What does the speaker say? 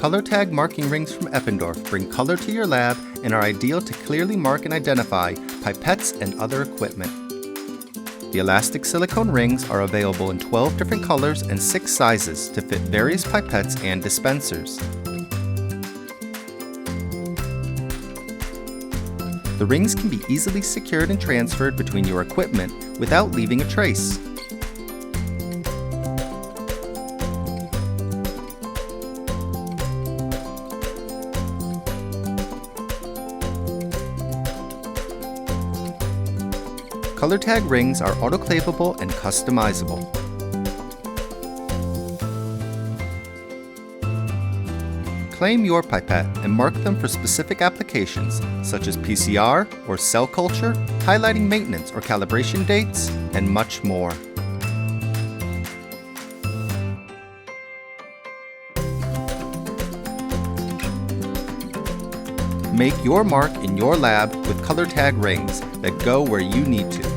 ColorTag marking rings from Eppendorf bring color to your lab and are ideal to clearly mark and identify pipettes and other equipment. The elastic silicone rings are available in 12 different colors and 6 sizes to fit various pipettes and dispensers. The rings can be easily secured and transferred between your equipment without leaving a trace. ColorTag rings are autoclavable and customizable. Claim your pipette and mark them for specific applications such as PCR or cell culture, highlighting maintenance or calibration dates, and much more. Make your mark in your lab with ColorTag rings that go where you need to.